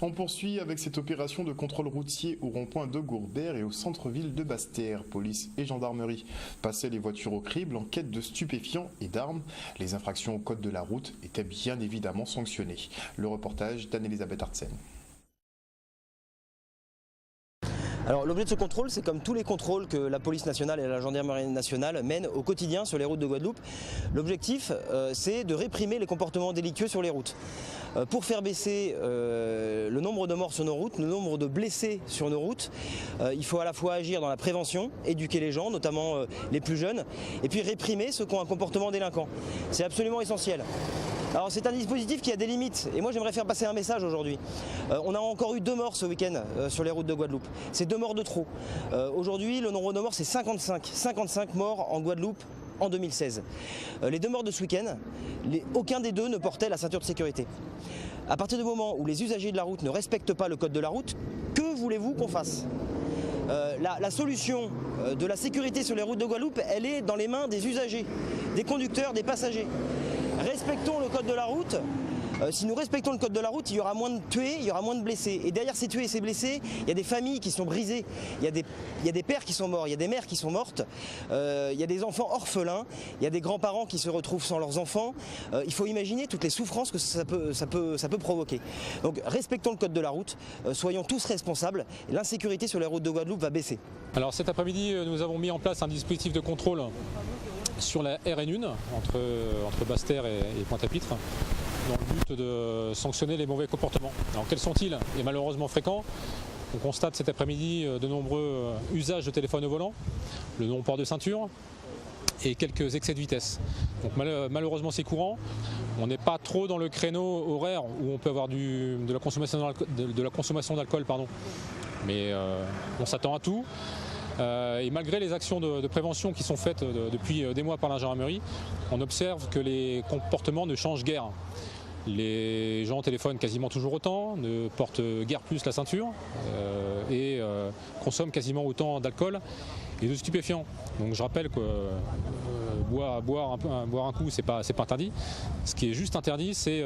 On poursuit avec cette opération de contrôle routier au rond-point de Gourbert et au centre-ville de Basse-Terre. Police et gendarmerie passaient les voitures au crible en quête de stupéfiants et d'armes. Les infractions au code de la route étaient bien évidemment sanctionnées. Le reportage d'Anne-Elisabeth Artsen. Alors l'objet de ce contrôle, c'est comme tous les contrôles que la police nationale et la gendarmerie nationale mènent au quotidien sur les routes de Guadeloupe. L'objectif, c'est de réprimer les comportements délictueux sur les routes. Pour faire baisser le nombre de morts sur nos routes, le nombre de blessés sur nos routes, il faut à la fois agir dans la prévention, éduquer les gens, notamment les plus jeunes, et puis réprimer ceux qui ont un comportement délinquant. C'est absolument essentiel. Alors c'est un dispositif qui a des limites et moi j'aimerais faire passer un message aujourd'hui. On a encore eu 2 morts ce week-end sur les routes de Guadeloupe. C'est 2 morts de trop. Aujourd'hui le nombre de morts c'est 55. 55 morts en Guadeloupe en 2016. Les 2 morts de ce week-end, aucun des 2 ne portait la ceinture de sécurité. À partir du moment où les usagers de la route ne respectent pas le code de la route, que voulez-vous qu'on fasse ? La solution de la sécurité sur les routes de Guadeloupe, elle est dans les mains des usagers, des conducteurs, des passagers. Respectons le code de la route. Si nous respectons le code de la route, il y aura moins de tués, il y aura moins de blessés. Et derrière ces tués et ces blessés, il y a des familles qui sont brisées. Il y a des pères qui sont morts, il y a des mères qui sont mortes. Il y a des enfants orphelins, il y a des grands-parents qui se retrouvent sans leurs enfants. Il faut imaginer toutes les souffrances que ça peut provoquer. Donc respectons le code de la route, soyons tous responsables. L'insécurité sur les routes de Guadeloupe va baisser. Alors cet après-midi, nous avons mis en place un dispositif de contrôle sur la RN1 entre Basse-Terre et Pointe-à-Pitre, dans le but de sanctionner les mauvais comportements. Alors quels sont-ils? Et malheureusement fréquents. On constate cet après-midi de nombreux usages de téléphone au volant, le non-port de ceinture et quelques excès de vitesse. Donc malheureusement c'est courant. On n'est pas trop dans le créneau horaire où on peut avoir de la consommation d'alcool, mais on s'attend à tout. Et malgré les actions de prévention qui sont faites depuis des mois par la gendarmerie, on observe que les comportements ne changent guère. Les gens téléphonent quasiment toujours autant, ne portent guère plus la ceinture et consomment quasiment autant d'alcool et de stupéfiants. Donc je rappelle que boire un coup, c'est pas interdit. Ce qui est juste interdit, c'est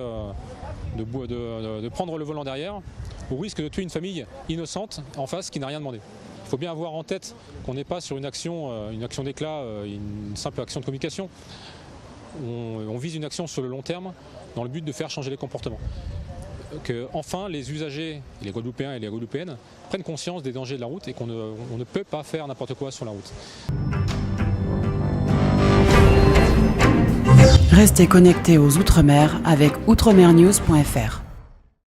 de prendre le volant derrière au risque de tuer une famille innocente en face qui n'a rien demandé. Il faut bien avoir en tête qu'on n'est pas sur une action d'éclat, une simple action de communication. On vise une action sur le long terme dans le but de faire changer les comportements. Que enfin les usagers, les Guadeloupéens et les Guadeloupéennes prennent conscience des dangers de la route et qu'on ne peut pas faire n'importe quoi sur la route. Restez connectés aux Outre-mer avec outremernews.fr.